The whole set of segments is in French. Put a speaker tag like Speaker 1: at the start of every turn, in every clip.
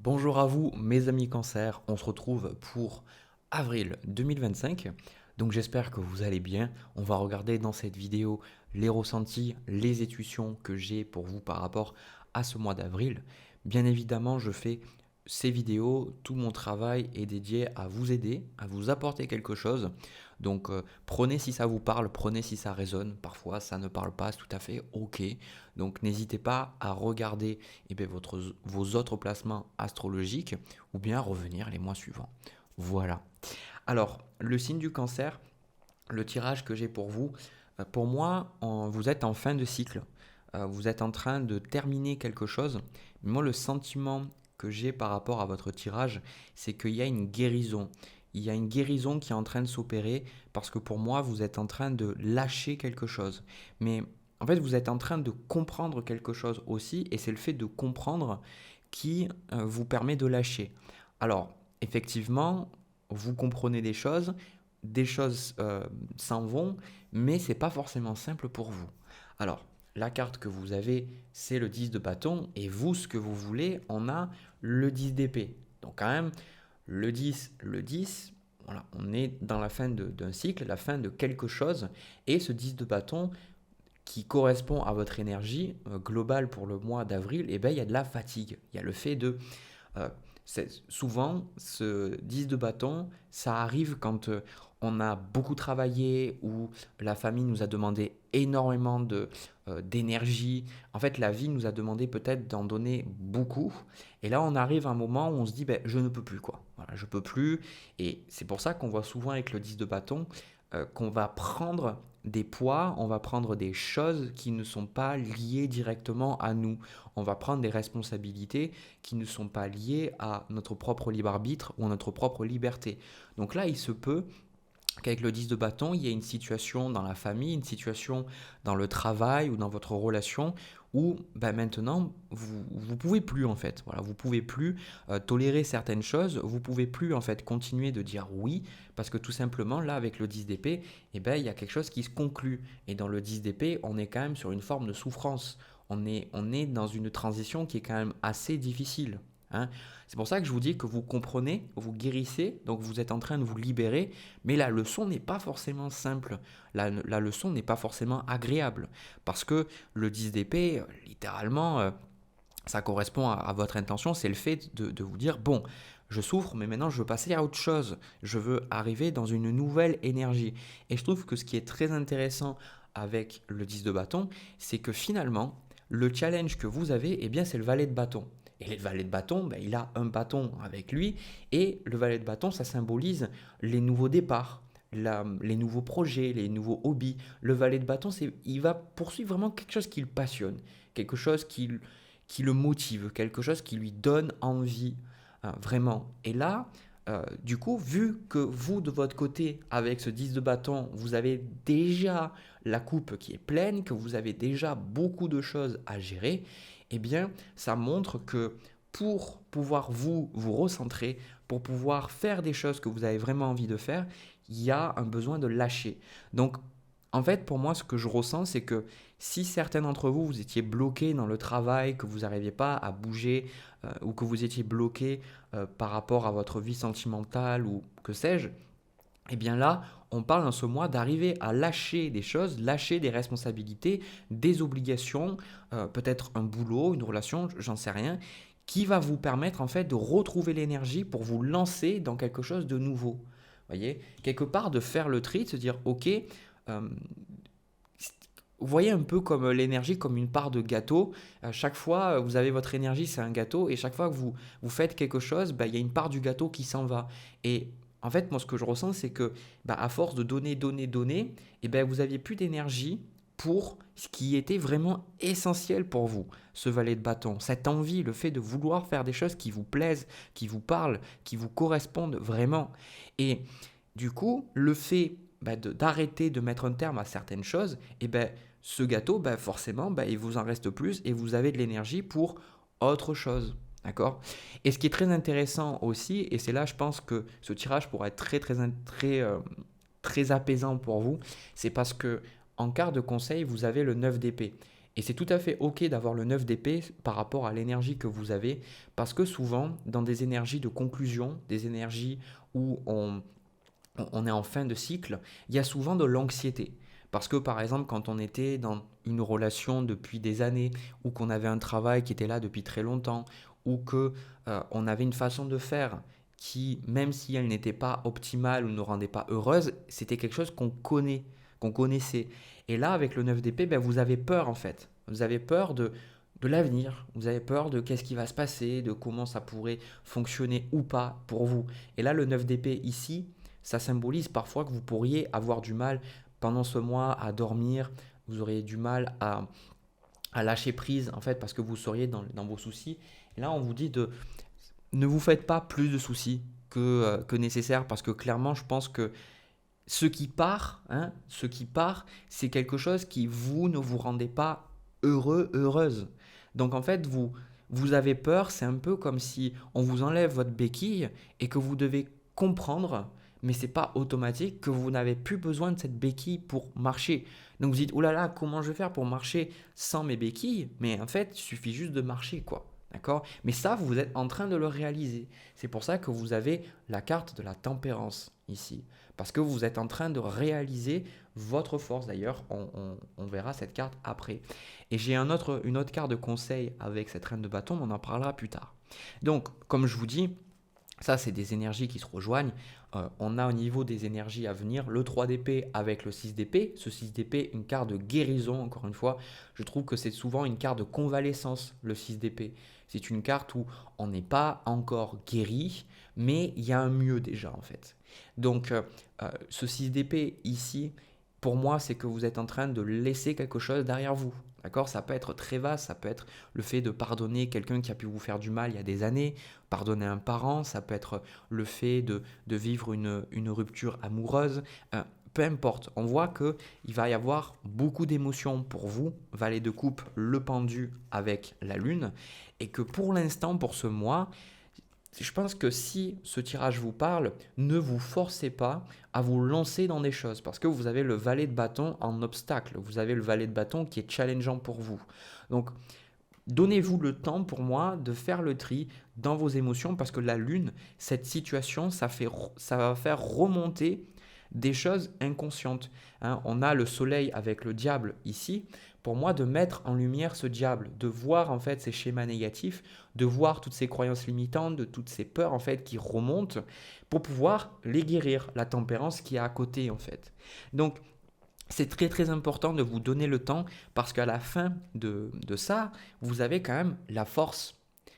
Speaker 1: Bonjour à vous mes amis Cancer, on se retrouve pour avril 2025. Donc j'espère que vous allez bien. On va regarder dans cette vidéo les ressentis, les intuitions que j'ai pour vous par rapport à ce mois d'avril. Bien évidemment, je fais ces vidéos, tout mon travail est dédié à vous aider, à vous apporter quelque chose. Donc prenez si ça vous parle, prenez si ça résonne. Parfois ça ne parle pas, c'est tout à fait ok. Donc n'hésitez pas à regarder vos autres placements astrologiques ou bien revenir les mois suivants. Voilà. Alors, le signe du cancer, le tirage que j'ai pour vous, pour moi, vous êtes en fin de cycle. Vous êtes en train de terminer quelque chose. Mais moi, le sentiment que j'ai par rapport à votre tirage, c'est qu'il y a une guérison. Il y a une guérison qui est en train de s'opérer parce que pour moi, vous êtes en train de lâcher quelque chose. Mais en fait, vous êtes en train de comprendre quelque chose aussi, et c'est le fait de comprendre qui vous permet de lâcher. Alors, effectivement, vous comprenez des choses s'en vont, mais c'est pas forcément simple pour vous. Alors, la carte que vous avez, c'est le 10 de bâton, et vous, ce que vous voulez, on a le 10 d'épée. Donc quand même, le 10, voilà, on est dans la fin d'un cycle, la fin de quelque chose, et ce 10 de bâton, qui correspond à votre énergie globale pour le mois d'avril, eh ben, il y a de la fatigue. Il y a le fait de euh, souvent, ce 10 de bâton, ça arrive quand on a beaucoup travaillé ou la famille nous a demandé énormément d'énergie. En fait, la vie nous a demandé peut-être d'en donner beaucoup. Et là, on arrive à un moment où on se dit, ben, je ne peux plus, quoi. Voilà, je peux plus. Et c'est pour ça qu'on voit souvent avec le 10 de bâton qu'on va prendre des poids, on va prendre des choses qui ne sont pas liées directement à nous. On va prendre des responsabilités qui ne sont pas liées à notre propre libre arbitre ou à notre propre liberté. Donc là, il se peut qu'avec le 10 de bâton, il y ait une situation dans la famille, une situation dans le travail ou dans votre relation où ben maintenant vous pouvez plus en fait. Voilà, vous pouvez plus tolérer certaines choses, vous pouvez plus en fait continuer de dire oui parce que tout simplement là avec le 10 d'épée, eh ben il y a quelque chose qui se conclut et dans le 10 d'épée, on est quand même sur une forme de souffrance. On est dans une transition qui est quand même assez difficile. Hein. C'est pour ça que je vous dis que vous comprenez, vous guérissez, donc vous êtes en train de vous libérer, mais la leçon n'est pas forcément simple, la leçon n'est pas forcément agréable, parce que le 10 d'épée, littéralement, ça correspond à votre intention, c'est le fait de vous dire, bon, je souffre, mais maintenant je veux passer à autre chose, je veux arriver dans une nouvelle énergie. Et je trouve que ce qui est très intéressant avec le 10 de bâton, c'est que finalement, le challenge que vous avez, eh bien, c'est le valet de bâton. Et le valet de bâton, ben, il a un bâton avec lui, et le valet de bâton, ça symbolise les nouveaux départs, les nouveaux projets, les nouveaux hobbies. Le valet de bâton, il va poursuivre vraiment quelque chose qui le passionne, quelque chose qui le motive, quelque chose qui lui donne envie, hein, vraiment. Et là, du coup, vu que vous, de votre côté, avec ce 10 de bâton, vous avez déjà la coupe qui est pleine, que vous avez déjà beaucoup de choses à gérer, eh bien, ça montre que pour pouvoir vous recentrer, pour pouvoir faire des choses que vous avez vraiment envie de faire, il y a un besoin de lâcher. Donc, en fait, pour moi, ce que je ressens, c'est que si certains d'entre vous, vous étiez bloqués dans le travail, que vous n'arriviez pas à bouger, ou que vous étiez bloqué par rapport à votre vie sentimentale, ou que sais-je, eh bien là, on parle dans ce mois d'arriver à lâcher des choses, lâcher des responsabilités, des obligations, peut-être un boulot, une relation, j'en sais rien, qui va vous permettre en fait de retrouver l'énergie pour vous lancer dans quelque chose de nouveau. Vous voyez, quelque part de faire le tri, de se dire ok, vous voyez un peu comme l'énergie, comme une part de gâteau. Chaque fois, vous avez votre énergie, c'est un gâteau. Et chaque fois que vous faites quelque chose, bah, il y a une part du gâteau qui s'en va. Et en fait, moi, ce que je ressens, c'est que bah, à force de donner, donner, donner, et ben, vous n'aviez plus d'énergie pour ce qui était vraiment essentiel pour vous, ce valet de bâton. Cette envie, le fait de vouloir faire des choses qui vous plaisent, qui vous parlent, qui vous correspondent vraiment. Et du coup, le fait bah, d'arrêter de mettre un terme à certaines choses, et ben, ce gâteau, bah, forcément, bah, il vous en reste plus et vous avez de l'énergie pour autre chose. D'accord. Et ce qui est très intéressant aussi, et c'est là, je pense que ce tirage pourra être très apaisant pour vous, c'est parce que en quart de conseil, vous avez le 9 d'épée. Et c'est tout à fait OK d'avoir le 9 d'épée par rapport à l'énergie que vous avez, parce que souvent, dans des énergies de conclusion, des énergies où on est en fin de cycle, il y a souvent de l'anxiété. Parce que par exemple, quand on était dans une relation depuis des années, ou qu'on avait un travail qui était là depuis très longtemps, ou que on avait une façon de faire qui, même si elle n'était pas optimale ou ne rendait pas heureuse, c'était quelque chose qu'on connaissait. Et là, avec le 9 d'épée, ben, vous avez peur en fait. Vous avez peur de l'avenir, vous avez peur de qu'est-ce qui va se passer, de comment ça pourrait fonctionner ou pas pour vous. Et là, le 9 d'épée ici, ça symbolise parfois que vous pourriez avoir du mal pendant ce mois à dormir, vous auriez du mal à lâcher prise en fait parce que vous seriez dans vos soucis. Et là, on vous dit de ne vous faites pas plus de soucis que nécessaire parce que clairement, je pense que ce qui part, c'est quelque chose qui vous ne vous rendez pas heureux, heureuse. Donc en fait, vous avez peur, c'est un peu comme si on vous enlève votre béquille et que vous devez comprendre, mais c'est pas automatique, que vous n'avez plus besoin de cette béquille pour marcher. Donc vous dites, oh là là, comment je vais faire pour marcher sans mes béquilles? Mais en fait, il suffit juste de marcher, quoi. D'accord? Mais ça, vous êtes en train de le réaliser. C'est pour ça que vous avez la carte de la tempérance ici. Parce que vous êtes en train de réaliser votre force. D'ailleurs, on verra cette carte après. Et j'ai une autre carte de conseil avec cette reine de bâton, mais on en parlera plus tard. Donc, comme je vous dis, ça, c'est des énergies qui se rejoignent. On a au niveau des énergies à venir le 3 d'épée avec le 6 d'épée. Ce 6 d'épée, une carte de guérison, encore une fois. Je trouve que c'est souvent une carte de convalescence, le 6 d'épée. C'est une carte où on n'est pas encore guéri, mais il y a un mieux déjà, en fait. Donc, ce 6 d'épée ici, pour moi, c'est que vous êtes en train de laisser quelque chose derrière vous. D'accord? Ça peut être très vaste, ça peut être le fait de pardonner quelqu'un qui a pu vous faire du mal il y a des années, pardonner un parent, ça peut être le fait de vivre une rupture amoureuse. Peu importe, on voit qu'il va y avoir beaucoup d'émotions pour vous, valet de coupe, le pendu avec la lune, et que pour l'instant, pour ce mois, je pense que si ce tirage vous parle, ne vous forcez pas à vous lancer dans des choses parce que vous avez le valet de bâton en obstacle. Vous avez le valet de bâton qui est challengeant pour vous. Donc, donnez-vous le temps pour moi de faire le tri dans vos émotions parce que la lune, cette situation, ça va faire remonter des choses inconscientes. Hein. On a le soleil avec le diable ici. Pour moi, de mettre en lumière ce diable, de voir en fait ces schémas négatifs, de voir toutes ces croyances limitantes, de toutes ces peurs en fait qui remontent pour pouvoir les guérir, la tempérance qui est à côté en fait. Donc, c'est très très important de vous donner le temps parce qu'à la fin de ça, vous avez quand même la force.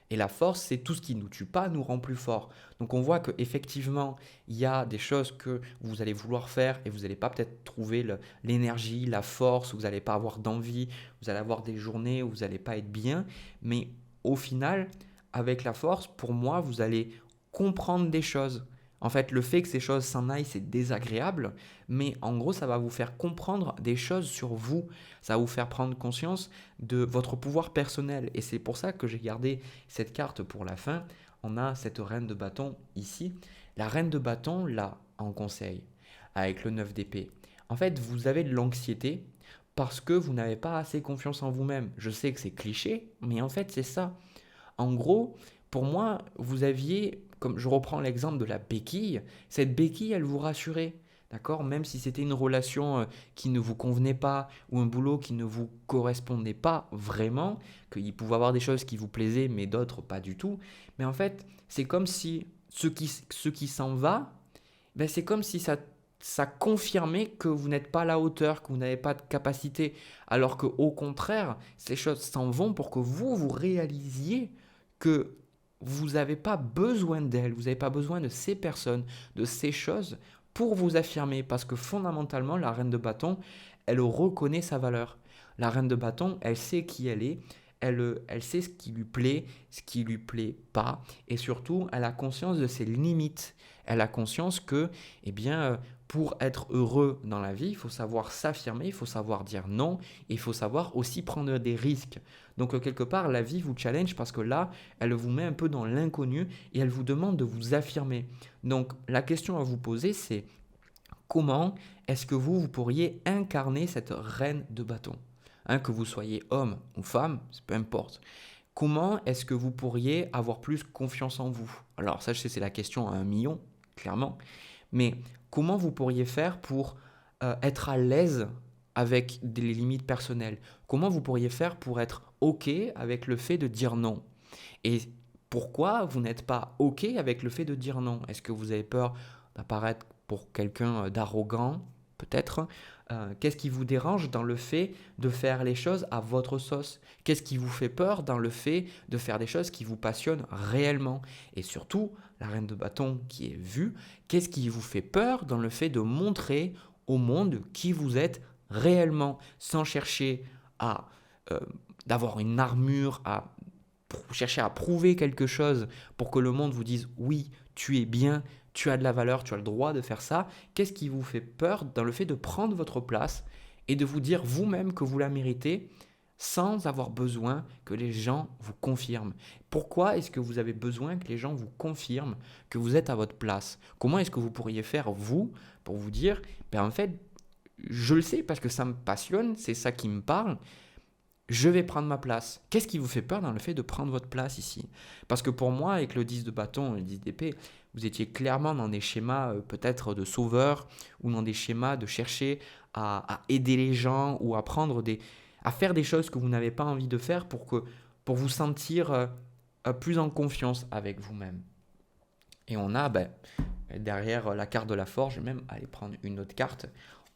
Speaker 1: Et la force, c'est tout ce qui ne nous tue pas, nous rend plus forts. Donc on voit qu'effectivement, il y a des choses que vous allez vouloir faire et vous n'allez pas peut-être trouver l'énergie, la force, vous n'allez pas avoir d'envie, vous allez avoir des journées où vous n'allez pas être bien. Mais au final, avec la force, pour moi, vous allez comprendre des choses. En fait, le fait que ces choses s'en aillent, c'est désagréable, mais en gros, ça va vous faire comprendre des choses sur vous. Ça va vous faire prendre conscience de votre pouvoir personnel. Et c'est pour ça que j'ai gardé cette carte pour la fin. On a cette reine de bâton ici. La reine de bâton, là, en conseil, avec le 9 d'épée. En fait, vous avez de l'anxiété parce que vous n'avez pas assez confiance en vous-même. Je sais que c'est cliché, mais en fait, c'est ça. En gros, pour moi, vous aviez, comme je reprends l'exemple de la béquille, cette béquille, elle vous rassurait. D'accord? Même si c'était une relation qui ne vous convenait pas ou un boulot qui ne vous correspondait pas vraiment, qu'il pouvait y avoir des choses qui vous plaisaient mais d'autres pas du tout. Mais en fait, c'est comme si ce qui s'en va, ben c'est comme si ça confirmait que vous n'êtes pas à la hauteur, que vous n'avez pas de capacité. Alors qu'au contraire, ces choses s'en vont pour que vous réalisiez que vous n'avez pas besoin d'elles, vous n'avez pas besoin de ces personnes, de ces choses pour vous affirmer. Parce que fondamentalement, la reine de bâton, elle reconnaît sa valeur. La reine de bâton, elle sait qui elle est, elle sait ce qui lui plaît pas, et surtout, elle a conscience de ses limites. Elle a conscience que, eh bien, pour être heureux dans la vie, il faut savoir s'affirmer, il faut savoir dire non, et il faut savoir aussi prendre des risques. Donc, quelque part, la vie vous challenge parce que là, elle vous met un peu dans l'inconnu et elle vous demande de vous affirmer. Donc, la question à vous poser, c'est comment est-ce que vous pourriez incarner cette reine de bâton? hein, que vous soyez homme ou femme, peu importe. Comment est-ce que vous pourriez avoir plus confiance en vous? Alors ça, je sais, c'est la question à 1 million, clairement. Mais comment vous pourriez faire pour être à l'aise avec des limites personnelles? Comment vous pourriez faire pour être OK avec le fait de dire non? Et pourquoi vous n'êtes pas OK avec le fait de dire non? Est-ce que vous avez peur d'apparaître pour quelqu'un d'arrogant? Peut-être. Qu'est-ce qui vous dérange dans le fait de faire les choses à votre sauce? Qu'est-ce qui vous fait peur dans le fait de faire des choses qui vous passionnent réellement? Et surtout, la reine de bâton qui est vue, qu'est-ce qui vous fait peur dans le fait de montrer au monde qui vous êtes réellement, sans chercher à d'avoir une armure, à chercher à prouver quelque chose pour que le monde vous dise oui, tu es bien, tu as de la valeur, tu as le droit de faire ça. Qu'est-ce qui vous fait peur dans le fait de prendre votre place et de vous dire vous-même que vous la méritez sans avoir besoin que les gens vous confirment? Pourquoi est-ce que vous avez besoin que les gens vous confirment que vous êtes à votre place? Comment est-ce que vous pourriez faire, vous, pour vous dire, ben en fait, je le sais parce que ça me passionne, c'est ça qui me parle, je vais prendre ma place. Qu'est-ce qui vous fait peur dans le fait de prendre votre place ici? Parce que pour moi, avec le 10 de bâton et le 10 d'épée, vous étiez clairement dans des schémas peut-être de sauveur ou dans des schémas de chercher à aider les gens ou à faire des choses que vous n'avez pas envie de faire pour vous sentir plus en confiance avec vous-même. Et on a, derrière la carte de la forge, je vais même aller prendre une autre carte,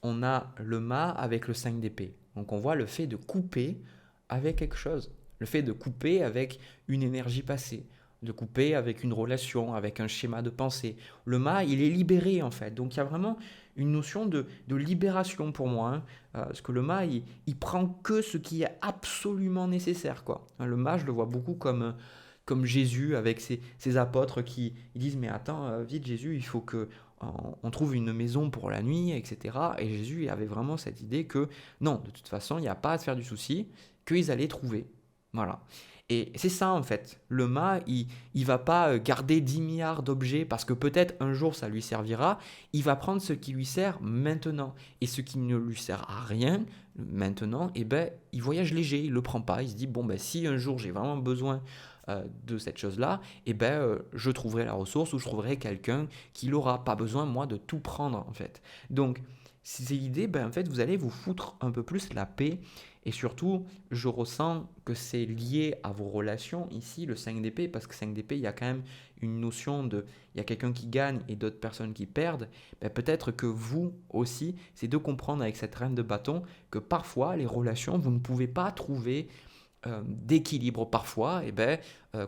Speaker 1: on a le mât avec le 5 d'épée. Donc on voit le fait de couper avec quelque chose, le fait de couper avec une énergie passée, de couper avec une relation, avec un schéma de pensée. Le mât, il est libéré en fait. Donc il y a vraiment une notion de libération pour moi, hein. Parce que le mât, il prend que ce qui est absolument nécessaire, quoi. Le mât, je le vois beaucoup comme Jésus avec ses apôtres qui ils disent mais attends, vite Jésus, il faut que on trouve une maison pour la nuit, etc. Et Jésus avait vraiment cette idée que non, de toute façon, il n'y a pas à se faire du souci, qu'ils allaient trouver. Voilà. Et c'est ça en fait. Le mât, il va pas garder 10 milliards d'objets parce que peut-être un jour ça lui servira. Il va prendre ce qui lui sert maintenant. Et ce qui ne lui sert à rien maintenant, eh ben, il voyage léger, il le prend pas. Il se dit, bon, ben, si un jour j'ai vraiment besoin de cette chose-là, eh ben, je trouverai la ressource ou je trouverai quelqu'un qui l'aura. Pas besoin, moi, de tout prendre en fait. Donc, c'est l'idée, ben, en fait, vous allez vous foutre un peu plus la paix. Et surtout, je ressens que c'est lié à vos relations ici, le 5 d'épée, parce que 5 d'épée, il y a quand même une notion de, il y a quelqu'un qui gagne et d'autres personnes qui perdent. Ben, peut-être que vous aussi, c'est de comprendre avec cette reine de bâton que parfois, les relations, vous ne pouvez pas trouver d'équilibre parfois, et ben,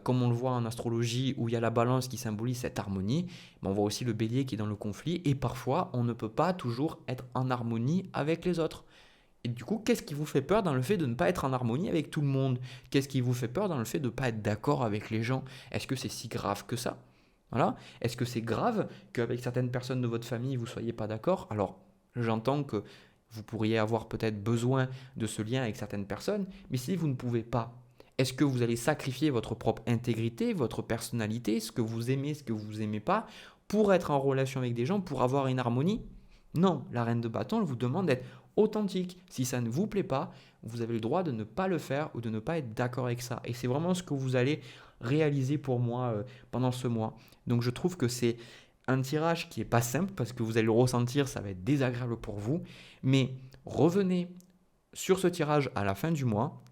Speaker 1: comme on le voit en astrologie où il y a la balance qui symbolise cette harmonie, ben on voit aussi le bélier qui est dans le conflit, et parfois on ne peut pas toujours être en harmonie avec les autres. Et du coup, qu'est-ce qui vous fait peur dans le fait de ne pas être en harmonie avec tout le monde? Qu'est-ce qui vous fait peur dans le fait de ne pas être d'accord avec les gens? Est-ce que c'est si grave que ça? Voilà. Est-ce que c'est grave qu'avec certaines personnes de votre famille, vous ne soyez pas d'accord? Alors, j'entends que vous pourriez avoir peut-être besoin de ce lien avec certaines personnes, mais si vous ne pouvez pas, est-ce que vous allez sacrifier votre propre intégrité, votre personnalité, ce que vous aimez, ce que vous n'aimez pas, pour être en relation avec des gens, pour avoir une harmonie? Non, la reine de bâton, elle vous demande d'être authentique. Si ça ne vous plaît pas, vous avez le droit de ne pas le faire ou de ne pas être d'accord avec ça. Et c'est vraiment ce que vous allez réaliser pour moi pendant ce mois. Donc je trouve que c'est un tirage qui n'est pas simple parce que vous allez le ressentir, ça va être désagréable pour vous. Mais revenez sur ce tirage à la fin du mois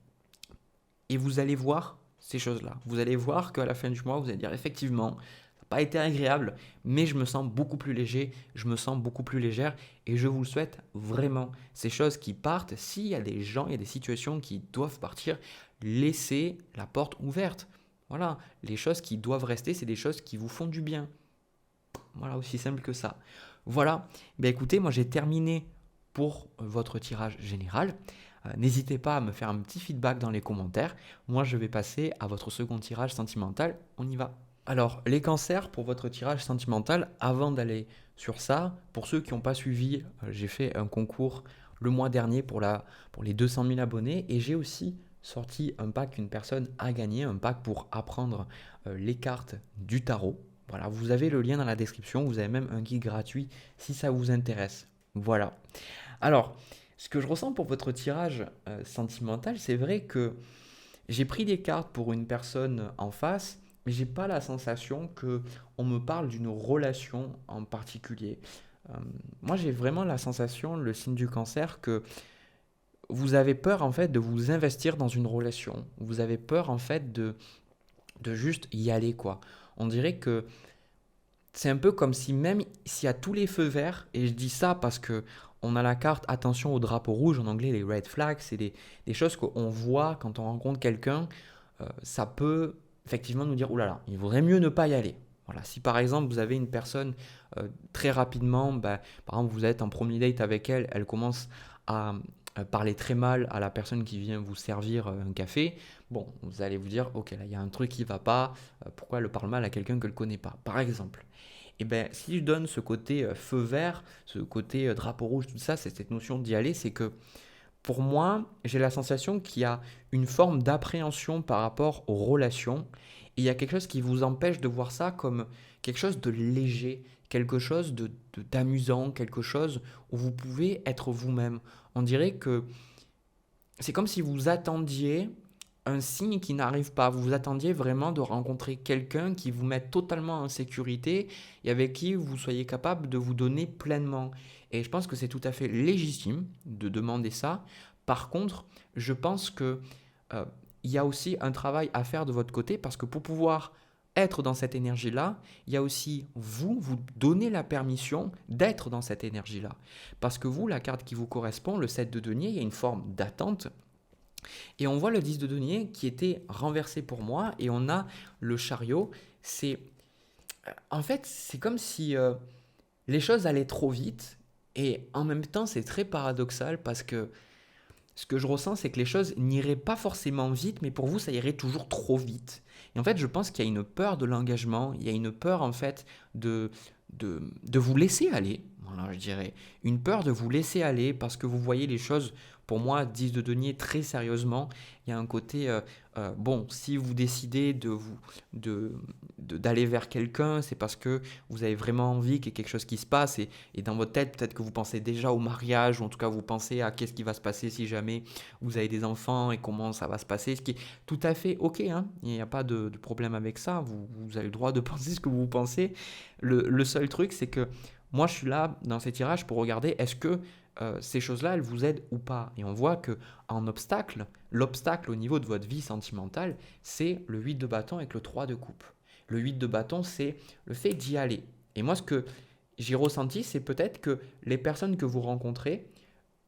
Speaker 1: et vous allez voir ces choses-là. Vous allez voir qu'à la fin du mois, vous allez dire effectivement, ça n'a pas été agréable, mais je me sens beaucoup plus léger, je me sens beaucoup plus légère et je vous le souhaite vraiment. Ces choses qui partent, s'il y a des gens, il y a des situations qui doivent partir, laissez la porte ouverte. Voilà, les choses qui doivent rester, c'est des choses qui vous font du bien. Voilà, aussi simple que ça. Voilà, ben écoutez, moi j'ai terminé pour votre tirage général. N'hésitez pas à me faire un petit feedback dans les commentaires. Moi, je vais passer à votre second tirage sentimental. On y va. Alors, les cancers, pour votre tirage sentimental, avant d'aller sur ça, pour ceux qui n'ont pas suivi, j'ai fait un concours le mois dernier pour les 200 000 abonnés et j'ai aussi sorti un pack qu'une personne a gagné, un pack pour apprendre les cartes du tarot. Voilà, vous avez le lien dans la description, vous avez même un guide gratuit si ça vous intéresse. Voilà. Alors, Ce que je ressens pour votre tirage sentimental, c'est vrai que j'ai pris des cartes pour une personne en face, mais j'ai pas la sensation que on me parle d'une relation en particulier. Euh, Moi, j'ai vraiment la sensation, le signe du cancer, que vous avez peur en fait de vous investir dans une relation. Vous avez peur en fait de juste y aller quoi. On dirait que c'est un peu comme si même s'il y a tous les feux verts, et je dis ça parce que on a la carte attention au drapeau rouge, en anglais les red flags, c'est des choses qu'on voit quand on rencontre quelqu'un, ça peut effectivement nous dire, oulala, là là, il vaudrait mieux ne pas y aller. Voilà, si par exemple vous avez une personne très rapidement, bah, par exemple vous êtes en premier date avec elle, elle commence à parler très mal à la personne qui vient vous servir un café, bon, vous allez vous dire, ok, là il y a un truc qui va pas, pourquoi elle parle mal à quelqu'un que ne connaît pas, par exemple. Et ben, si je donne ce côté feu vert, ce côté drapeau rouge, tout ça, c'est cette notion d'y aller, c'est que pour moi, j'ai la sensation qu'il y a une forme d'appréhension par rapport aux relations. Et il y a quelque chose qui vous empêche de voir ça comme quelque chose de léger, quelque chose d'amusant, quelque chose où vous pouvez être vous-même. On dirait que c'est comme si vous attendiez un signe qui n'arrive pas. Vous vous attendiez vraiment de rencontrer quelqu'un qui vous mette totalement en sécurité et avec qui vous soyez capable de vous donner pleinement. Et je pense que c'est tout à fait légitime de demander ça. Par contre, je pense que euh, il y a aussi un travail à faire de votre côté parce que pour pouvoir être dans cette énergie-là, il y a aussi vous donner la permission d'être dans cette énergie-là. Parce que vous, la carte qui vous correspond, le 7 de denier, il y a une forme d'attente et on voit le 10 de denier qui était renversé pour moi et on a le chariot. C'est en fait, c'est comme si les choses allaient trop vite et en même temps, c'est très paradoxal parce que ce que je ressens, c'est que les choses n'iraient pas forcément vite, mais pour vous, ça irait toujours trop vite. Et en fait, je pense qu'il y a une peur de l'engagement, il y a une peur en fait de vous laisser aller. Voilà, je dirais. Une peur de vous laisser aller parce que vous voyez les choses, pour moi, 10 de denier très sérieusement. Il y a un côté, bon, si vous décidez de, d'aller vers quelqu'un, c'est parce que vous avez vraiment envie qu'il y ait quelque chose qui se passe. Et dans votre tête, peut-être que vous pensez déjà au mariage, ou en tout cas, vous pensez à qu'est-ce qui va se passer si jamais vous avez des enfants et comment ça va se passer. Ce qui est tout à fait OK, hein. Il n'y a pas de problème avec ça. Vous avez le droit de penser ce que vous pensez. Le seul truc, c'est que moi, je suis là dans ces tirages pour regarder est-ce que ces choses-là, elles vous aident ou pas. Et on voit que en obstacle, l'obstacle au niveau de votre vie sentimentale, c'est le 8 de bâton avec le 3 de coupe. Le 8 de bâton, c'est le fait d'y aller. Et moi, ce que j'ai ressenti, c'est peut-être que les personnes que vous rencontrez,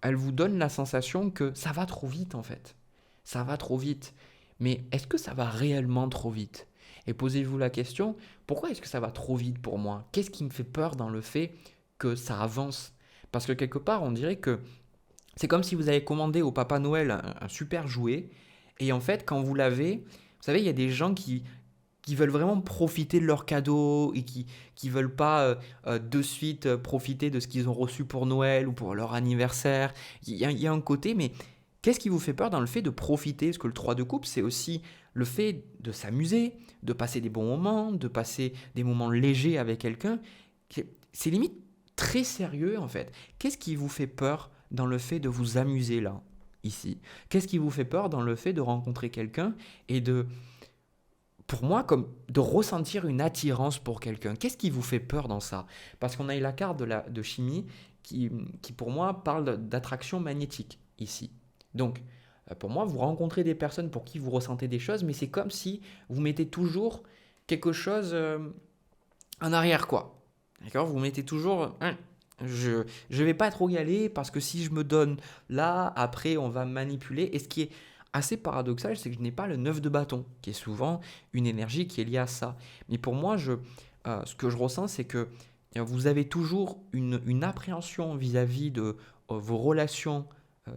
Speaker 1: elles vous donnent la sensation que ça va trop vite en fait. Ça va trop vite. Mais est-ce que ça va réellement trop vite? Et posez-vous la question, pourquoi est-ce que ça va trop vite pour moi? Qu'est-ce qui me fait peur dans le fait que ça avance? Parce que quelque part, on dirait que c'est comme si vous avez commandé au Papa Noël un super jouet, et en fait, quand vous l'avez, vous savez, il y a des gens qui veulent vraiment profiter de leur cadeau et qui veulent pas de suite profiter de ce qu'ils ont reçu pour Noël ou pour leur anniversaire. Il y a un côté, mais qu'est-ce qui vous fait peur dans le fait de profiter? Parce que le 3 de coupe, c'est aussi le fait de s'amuser, de passer des bons moments, de passer des moments légers avec quelqu'un. C'est limite très sérieux en fait. Qu'est-ce qui vous fait peur dans le fait de vous amuser là, ici? Qu'est-ce qui vous fait peur dans le fait de rencontrer quelqu'un et pour moi, comme de ressentir une attirance pour quelqu'un? Qu'est-ce qui vous fait peur dans ça? Parce qu'on a eu la carte de chimie qui, pour moi, parle d'attraction magnétique ici. Donc, pour moi, vous rencontrez des personnes pour qui vous ressentez des choses, mais c'est comme si vous mettez toujours quelque chose en arrière, quoi. D'accord? Vous mettez toujours, je ne vais pas trop y aller parce que si je me donne là, après, on va manipuler. Et ce qui est assez paradoxal, c'est que je n'ai pas le 9 de bâton, qui est souvent une énergie qui est liée à ça. Mais pour moi, ce que je ressens, c'est que vous avez toujours une appréhension vis-à-vis de vos relations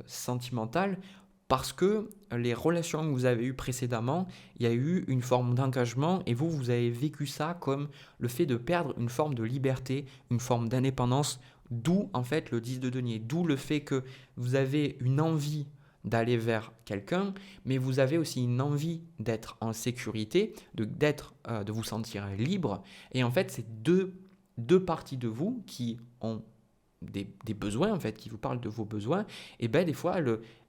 Speaker 1: sentimentales parce que les relations que vous avez eues précédemment, il y a eu une forme d'engagement et vous avez vécu ça comme le fait de perdre une forme de liberté, une forme d'indépendance, d'où en fait le 10 de denier, d'où le fait que vous avez une envie d'aller vers quelqu'un, mais vous avez aussi une envie d'être en sécurité, de vous sentir libre. Et en fait, c'est deux parties de vous qui ont des besoins, en fait, qui vous parlent de vos besoins, et ben des fois,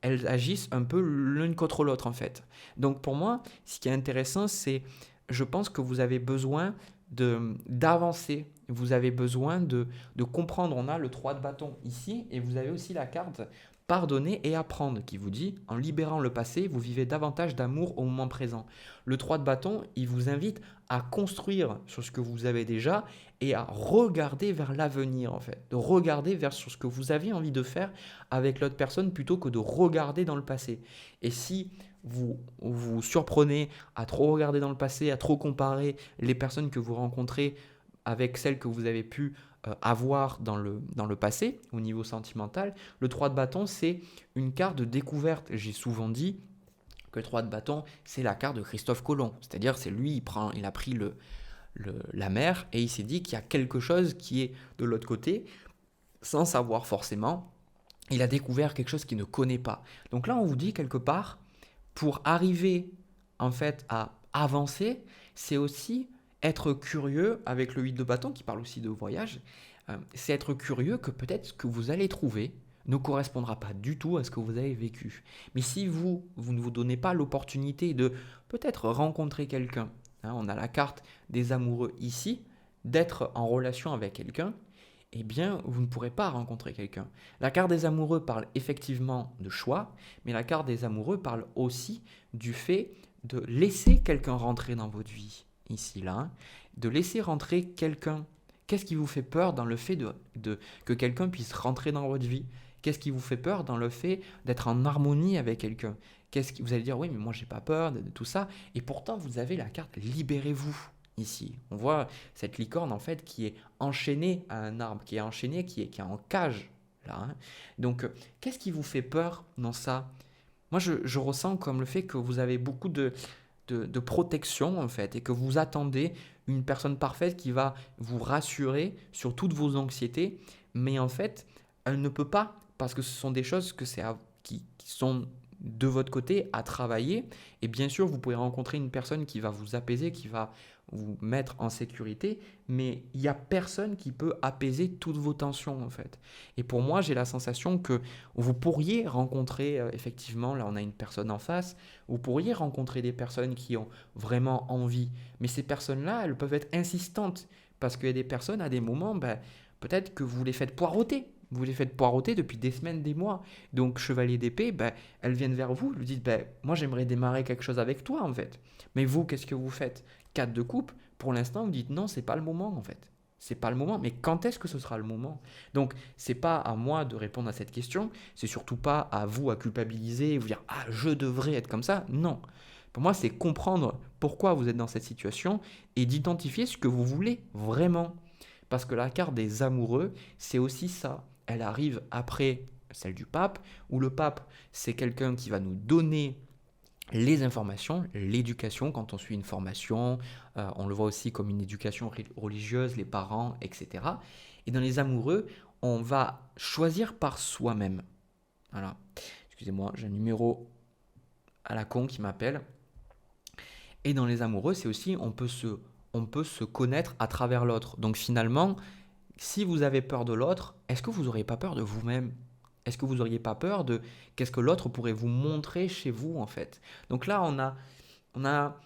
Speaker 1: elles agissent un peu l'une contre l'autre, en fait. Donc pour moi, ce qui est intéressant, c'est, je pense que vous avez besoin d'avancer, vous avez besoin de comprendre. On a le 3 de bâton ici, et vous avez aussi la carte pardonner et apprendre, qui vous dit, en libérant le passé, vous vivez davantage d'amour au moment présent. Le 3 de bâton, il vous invite à construire sur ce que vous avez déjà et à regarder vers l'avenir, en fait. De regarder vers sur ce que vous avez envie de faire avec l'autre personne plutôt que de regarder dans le passé. Et si vous vous surprenez à trop regarder dans le passé, à trop comparer les personnes que vous rencontrez avec celles que vous avez pu avoir dans le passé au niveau sentimental, le 3 de bâton, c'est une carte de découverte. J'ai souvent dit que le 3 de bâton, c'est la carte de Christophe Colomb. C'est-à-dire, c'est lui, il a pris la mer et il s'est dit qu'il y a quelque chose qui est de l'autre côté, sans savoir forcément. Il a découvert quelque chose qu'il ne connaît pas. Donc là, on vous dit quelque part, pour arriver en fait à avancer, c'est aussi être curieux avec le 8 de bâton qui parle aussi de voyage. C'est être curieux que peut-être ce que vous allez trouver ne correspondra pas du tout à ce que vous avez vécu. Mais si vous ne vous donnez pas l'opportunité de peut-être rencontrer quelqu'un, hein, on a la carte des amoureux ici, d'être en relation avec quelqu'un, eh bien, vous ne pourrez pas rencontrer quelqu'un. La carte des amoureux parle effectivement de choix, mais la carte des amoureux parle aussi du fait de laisser quelqu'un rentrer dans votre vie, ici, là, hein, de laisser rentrer quelqu'un. Qu'est-ce qui vous fait peur dans le fait que quelqu'un puisse rentrer dans votre vie? Qu'est-ce qui vous fait peur dans le fait d'être en harmonie avec quelqu'un? Vous allez dire, oui, mais moi, j'ai pas peur de tout ça. Et pourtant, vous avez la carte libérez-vous. Ici, on voit cette licorne en fait qui est enchaînée à un arbre, qui est enchaînée, qui est en cage là, hein. Donc, qu'est-ce qui vous fait peur dans ça? Moi, je ressens comme le fait que vous avez beaucoup de protection en fait et que vous attendez une personne parfaite qui va vous rassurer sur toutes vos anxiétés, mais en fait, elle ne peut pas parce que ce sont des choses qui sont de votre côté à travailler. Et bien sûr, vous pouvez rencontrer une personne qui va vous apaiser, qui va vous mettre en sécurité, mais il n'y a personne qui peut apaiser toutes vos tensions en fait. Et pour moi, j'ai la sensation que vous pourriez rencontrer, effectivement, là on a une personne en face, vous pourriez rencontrer des personnes qui ont vraiment envie, mais ces personnes-là, elles peuvent être insistantes, parce qu'il y a des personnes à des moments, ben, peut-être que vous les faites poireauter. Vous les faites poireauter depuis des semaines, des mois. Donc, chevalier d'épée, ben, elles viennent vers vous, vous dites, ben, moi j'aimerais démarrer quelque chose avec toi en fait. Mais vous, qu'est-ce que vous faites? 4 de coupe, pour l'instant, vous dites non, c'est pas le moment en fait. C'est pas le moment, mais quand est-ce que ce sera le moment? Donc, c'est pas à moi de répondre à cette question, c'est surtout pas à vous à culpabiliser et vous dire ah, je devrais être comme ça. Non. Pour moi, c'est comprendre pourquoi vous êtes dans cette situation et d'identifier ce que vous voulez vraiment. Parce que la carte des amoureux, c'est aussi ça. Elle arrive après celle du pape, où le pape, c'est quelqu'un qui va nous donner les informations, l'éducation quand on suit une formation, on le voit aussi comme une éducation religieuse, les parents, etc. Et dans les amoureux, on va choisir par soi-même. Voilà. Excusez-moi, j'ai un numéro à la con qui m'appelle. Et dans les amoureux, c'est aussi, on peut se connaître à travers l'autre. Donc finalement, si vous avez peur de l'autre, est-ce que vous n'auriez pas peur de vous-même? Est-ce que vous n'auriez pas peur de qu'est-ce que l'autre pourrait vous montrer chez vous en fait? Donc là, on a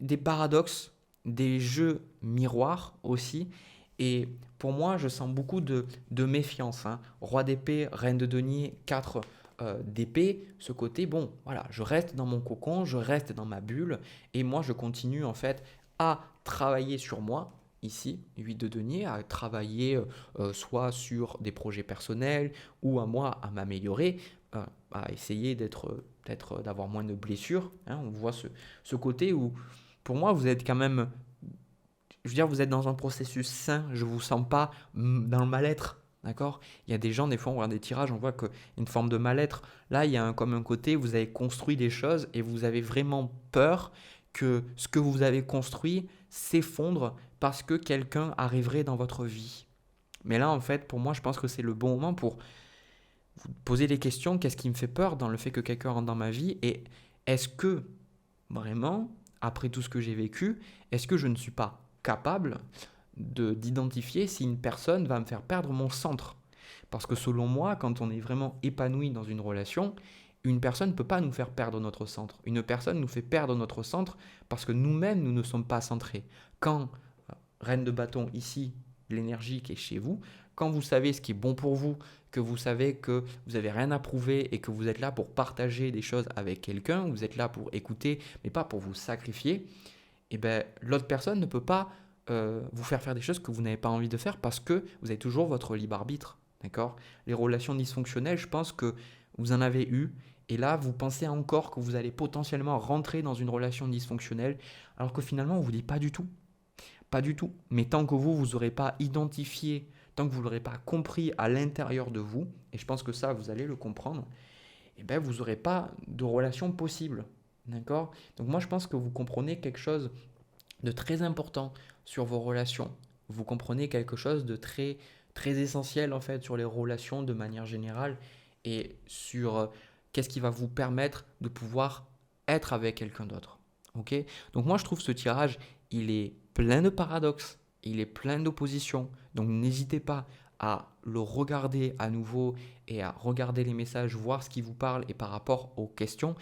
Speaker 1: des paradoxes, des jeux miroirs aussi. Et pour moi, je sens beaucoup de méfiance, hein. Roi d'épée, reine de denier, 4 d'épée, ce côté, bon, voilà, je reste dans mon cocon, je reste dans ma bulle, et moi, je continue en fait à travailler sur moi, ici, 8 de denier, à travailler soit sur des projets personnels, ou à moi, à m'améliorer, à essayer d'avoir moins de blessures, hein. On voit ce côté où, pour moi, vous êtes quand même, je veux dire, vous êtes dans un processus sain, je ne vous sens pas dans le mal-être. D'accord? Il y a des gens, des fois, on regarde des tirages, on voit qu'il y a une forme de mal-être. Là, il y a comme un côté, vous avez construit des choses et vous avez vraiment peur que ce que vous avez construit s'effondre parce que quelqu'un arriverait dans votre vie. Mais là, en fait, pour moi, je pense que c'est le bon moment pour vous poser des questions. Qu'est-ce qui me fait peur dans le fait que quelqu'un rentre dans ma vie? Et est-ce que, vraiment, après tout ce que j'ai vécu, est-ce que je ne suis pas capable d'identifier si une personne va me faire perdre mon centre? Parce que selon moi, quand on est vraiment épanoui dans une relation, une personne ne peut pas nous faire perdre notre centre. Une personne nous fait perdre notre centre parce que nous-mêmes, nous ne sommes pas centrés. Quand, reine de bâton, ici, l'énergie qui est chez vous, quand vous savez ce qui est bon pour vous, que vous savez que vous n'avez rien à prouver et que vous êtes là pour partager des choses avec quelqu'un, vous êtes là pour écouter, mais pas pour vous sacrifier, et ben, l'autre personne ne peut pas vous faire des choses que vous n'avez pas envie de faire parce que vous avez toujours votre libre arbitre. D'accord. Les relations dysfonctionnelles, je pense que vous en avez eu. Et là, vous pensez encore que vous allez potentiellement rentrer dans une relation dysfonctionnelle, alors que finalement, on ne vous dit pas du tout. Pas du tout. Mais tant que vous n'aurez pas identifié, tant que vous ne l'aurez pas compris à l'intérieur de vous, et je pense que ça, vous allez le comprendre, eh ben, vous n'aurez pas de relation possible. D'accord. Donc moi, je pense que vous comprenez quelque chose de très important sur vos relations. Vous comprenez quelque chose de très, très essentiel en fait sur les relations de manière générale et sur qu'est-ce qui va vous permettre de pouvoir être avec quelqu'un d'autre. Ok. Donc moi je trouve ce tirage, il est plein de paradoxes, il est plein d'oppositions. Donc n'hésitez pas à le regarder à nouveau et à regarder les messages, voir ce qui vous parle et par rapport aux questions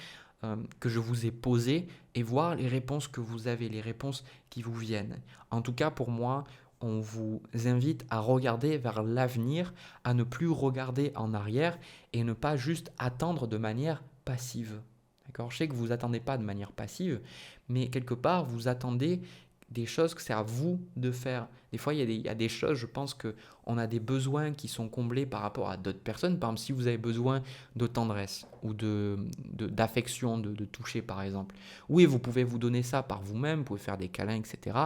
Speaker 1: que je vous ai posées et voir les réponses que vous avez, les réponses qui vous viennent. En tout cas, pour moi, on vous invite à regarder vers l'avenir, à ne plus regarder en arrière et ne pas juste attendre de manière passive. D'accord. Je sais que vous attendez pas de manière passive, mais quelque part, vous attendez des choses que c'est à vous de faire. Des fois, il y a des choses, je pense qu'on a des besoins qui sont comblés par rapport à d'autres personnes. Par exemple, si vous avez besoin de tendresse ou d'affection, de toucher par exemple. Oui, vous pouvez vous donner ça par vous-même, vous pouvez faire des câlins, etc.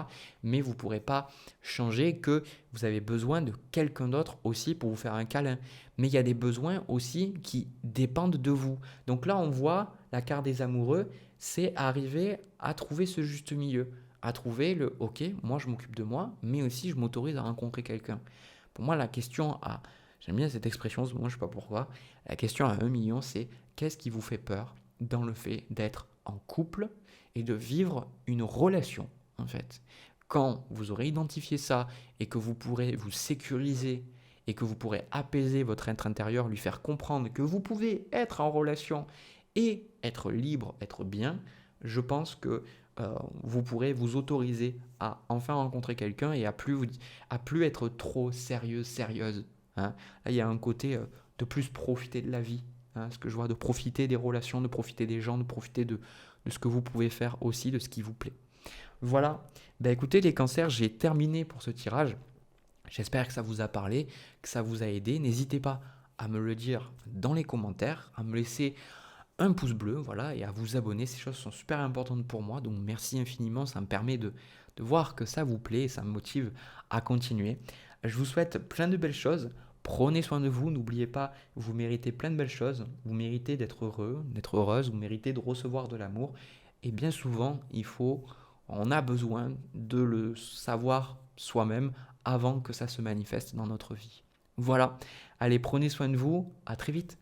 Speaker 1: Mais vous ne pourrez pas changer que vous avez besoin de quelqu'un d'autre aussi pour vous faire un câlin. Mais il y a des besoins aussi qui dépendent de vous. Donc là, on voit la carte des amoureux, c'est arriver à trouver ce juste milieu, à trouver le OK, moi je m'occupe de moi, mais aussi je m'autorise à rencontrer quelqu'un. Pour moi, la question à, j'aime bien cette expression, moi je ne sais pas pourquoi, la question à 1 million, c'est qu'est-ce qui vous fait peur dans le fait d'être en couple et de vivre une relation, en fait. Quand vous aurez identifié ça et que vous pourrez vous sécuriser et que vous pourrez apaiser votre être intérieur, lui faire comprendre que vous pouvez être en relation et être libre, être bien, je pense que vous pourrez vous autoriser à enfin rencontrer quelqu'un et à plus être trop sérieux, sérieuse. Hein. Là, il y a un côté de plus profiter de la vie. Hein, ce que je vois, de profiter des relations, de profiter des gens, de profiter de ce que vous pouvez faire aussi, de ce qui vous plaît. Voilà. Ben, écoutez, les cancers, j'ai terminé pour ce tirage. J'espère que ça vous a parlé, que ça vous a aidé. N'hésitez pas à me le dire dans les commentaires, à me laisser un pouce bleu, voilà, et à vous abonner. Ces choses sont super importantes pour moi, donc merci infiniment. Ça me permet de voir que ça vous plaît et ça me motive à continuer. Je vous souhaite plein de belles choses. Prenez soin de vous, n'oubliez pas, vous méritez plein de belles choses. Vous méritez d'être heureux, d'être heureuse, vous méritez de recevoir de l'amour. Et bien souvent, on a besoin de le savoir soi-même avant que ça se manifeste dans notre vie. Voilà, allez, prenez soin de vous, à très vite.